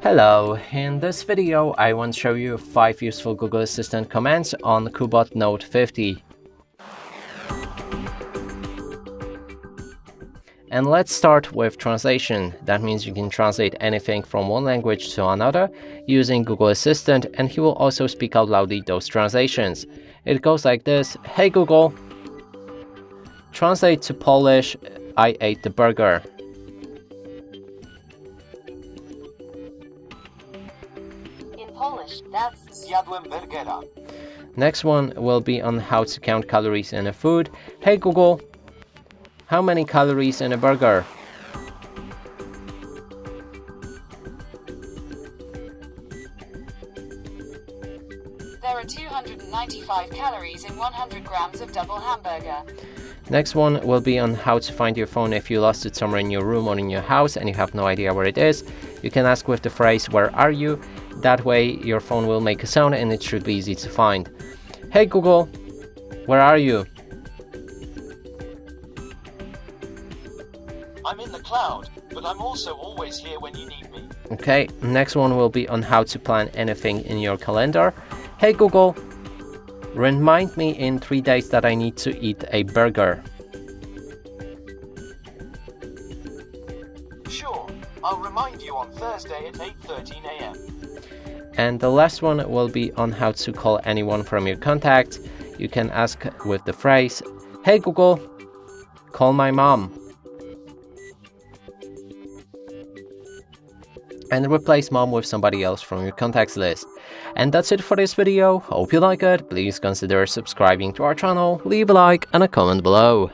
Hello, in this video I want to show you 5 useful Google Assistant commands on CUBOT Note 50. And let's start with translation. That means you can translate anything from one language to another using Google Assistant, and he will also speak out loudly those translations. It goes like this: Hey Google, translate to Polish, I ate the burger. Polish, that's zjadłem burgera. Next one will be on how to count calories in a food. Hey Google, how many calories in a burger? There are 295 calories in 100 grams of double hamburger. Next one will be on how to find your phone if you lost it somewhere in your room or in your house and you have no idea where it is. You can ask with the phrase, where are you? That way your phone will make a sound and it should be easy to find. Hey Google, where are you? I'm in the cloud, but I'm also always here when you need me. Okay, next one will be on how to plan anything in your calendar. Hey Google, remind me in 3 days that I need to eat a burger. Sure, I'll remind you on Thursday at 8:13 a.m. And the last one will be on how to call anyone from your contacts. You can ask with the phrase, hey Google, call my mom. And replace mom with somebody else from your contacts list. And that's it for this video. Hope you like it. Please consider subscribing to our channel, leave a like and a comment below.